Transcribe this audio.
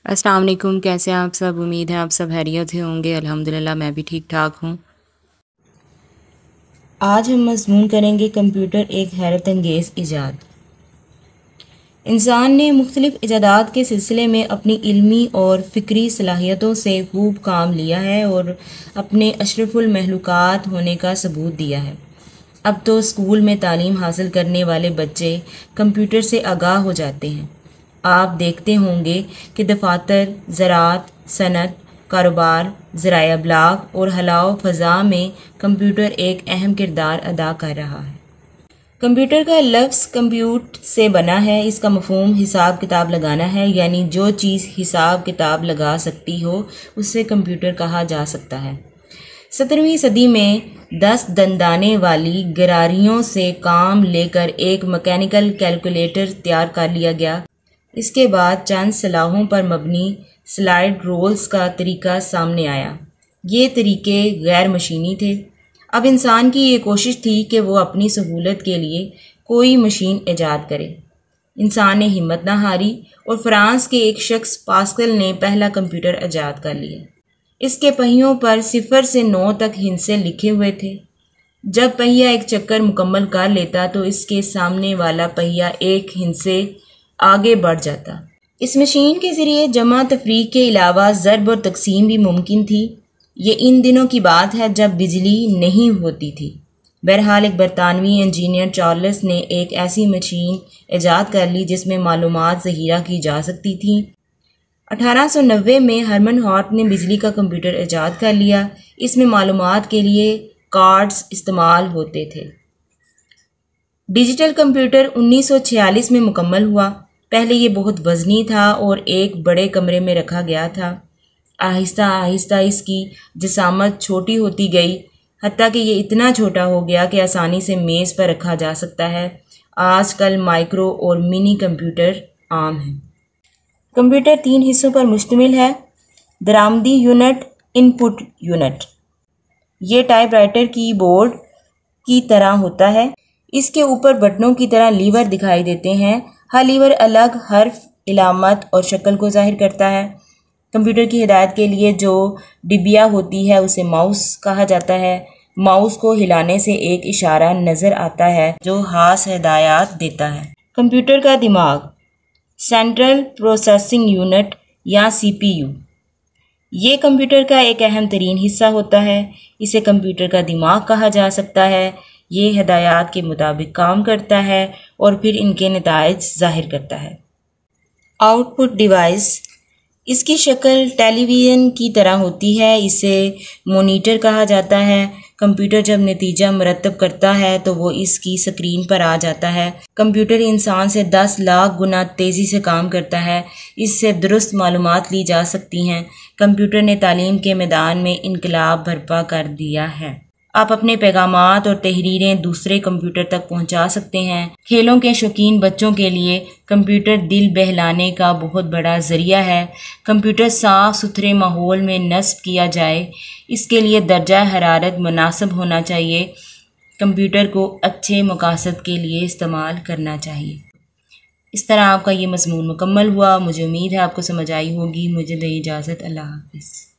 السلام علیکم، کیسے ہیں آپ سب؟ امید ہے آپ سب خیریت سے ہوں گے۔ الحمدللہ میں بھی ٹھیک ٹھاک ہوں۔ آج ہم مضمون کریں گے کمپیوٹر ایک حیرت انگیز ایجاد۔ انسان نے مختلف ایجادات کے سلسلے میں اپنی علمی اور فکری صلاحیتوں سے خوب کام لیا ہے اور اپنے اشرف المخلوقات ہونے کا ثبوت دیا ہے۔ اب تو اسکول میں تعلیم حاصل کرنے والے بچے کمپیوٹر سے آگاہ ہو جاتے ہیں۔ آپ دیکھتے ہوں گے کہ دفاتر، زراعت، صنعت، کاروبار، ذرائع ابلاغ اور خلاء و فضاء میں کمپیوٹر ایک اہم کردار ادا کر رہا ہے۔ کمپیوٹر کا لفظ کمپیوٹ سے بنا ہے۔ اس کا مفہوم حساب کتاب لگانا ہے، یعنی جو چیز حساب کتاب لگا سکتی ہو اسے کمپیوٹر کہا جا سکتا ہے۔ 17ویں صدی میں 10 دندانے والی گراریوں سے کام لے کر ایک مکینیکل کیلکولیٹر تیار کر لیا گیا۔ اس کے بعد چند صلاحوں پر مبنی سلائیڈ رولز کا طریقہ سامنے آیا۔ یہ طریقے غیر مشینی تھے۔ اب انسان کی یہ کوشش تھی کہ وہ اپنی سہولت کے لیے کوئی مشین ایجاد کرے۔ انسان نے ہمت نہ ہاری اور فرانس کے ایک شخص پاسکل نے پہلا کمپیوٹر ایجاد کر لیا۔ اس کے پہیوں پر 0 سے 9 تک ہندسے لکھے ہوئے تھے۔ جب پہیہ ایک چکر مکمل کر لیتا تو اس کے سامنے والا پہیہ ایک ہندسے آگے بڑھ جاتا۔ اس مشین کے ذریعے جمع تفریق کے علاوہ ضرب اور تقسیم بھی ممکن تھی۔ یہ ان دنوں کی بات ہے جب بجلی نہیں ہوتی تھی۔ بہرحال ایک برطانوی انجینئر چارلس نے ایک ایسی مشین ایجاد کر لی جس میں معلومات ذخیرہ کی جا سکتی تھیں۔ 1890 میں ہرمن ہارٹ نے بجلی کا کمپیوٹر ایجاد کر لیا۔ اس میں معلومات کے لیے کارڈز استعمال ہوتے تھے۔ ڈیجیٹل کمپیوٹر 1946 میں مکمل ہوا۔ پہلے یہ بہت وزنی تھا اور ایک بڑے کمرے میں رکھا گیا تھا۔ آہستہ آہستہ اس کی جسامت چھوٹی ہوتی گئی، حتیٰ کہ یہ اتنا چھوٹا ہو گیا کہ آسانی سے میز پر رکھا جا سکتا ہے۔ آج کل مائکرو اور منی کمپیوٹر عام ہیں۔ کمپیوٹر 3 حصوں پر مشتمل ہے۔ درآمدی یونٹ، ان پٹ یونٹ۔ یہ ٹائپ رائٹر کی بورڈ کی طرح ہوتا ہے۔ اس کے اوپر بٹنوں کی طرح لیور دکھائی دیتے ہیں۔ ہر لیور الگ حرف، علامت اور شکل کو ظاہر کرتا ہے۔ کمپیوٹر کی ہدایت کے لیے جو ڈبیا ہوتی ہے اسے ماؤس کہا جاتا ہے۔ ماؤس کو ہلانے سے ایک اشارہ نظر آتا ہے جو خاص ہدایات دیتا ہے۔ کمپیوٹر کا دماغ، سینٹرل پروسیسنگ یونٹ یا CPU، یہ کمپیوٹر کا ایک اہم ترین حصہ ہوتا ہے۔ اسے کمپیوٹر کا دماغ کہا جا سکتا ہے۔ یہ ہدایات کے مطابق کام کرتا ہے اور پھر ان کے نتائج ظاہر کرتا ہے۔ آؤٹ پٹ ڈیوائس، اس کی شکل ٹیلی ویژن کی طرح ہوتی ہے۔ اسے مانیٹر کہا جاتا ہے۔ کمپیوٹر جب نتیجہ مرتب کرتا ہے تو وہ اس کی سکرین پر آ جاتا ہے۔ کمپیوٹر انسان سے 10 لاکھ گنا تیزی سے کام کرتا ہے۔ اس سے درست معلومات لی جا سکتی ہیں۔ کمپیوٹر نے تعلیم کے میدان میں انقلاب برپا کر دیا ہے۔ آپ اپنے پیغامات اور تحریریں دوسرے کمپیوٹر تک پہنچا سکتے ہیں۔ کھیلوں کے شوقین بچوں کے لیے کمپیوٹر دل بہلانے کا بہت بڑا ذریعہ ہے۔ کمپیوٹر صاف ستھرے ماحول میں نصب کیا جائے، اس کے لیے درجہ حرارت مناسب ہونا چاہیے۔ کمپیوٹر کو اچھے مقاصد کے لیے استعمال کرنا چاہیے۔ اس طرح آپ کا یہ مضمون مکمل ہوا۔ مجھے امید ہے آپ کو سمجھ آئی ہوگی۔ مجھے دیں اجازت، اللہ حافظ۔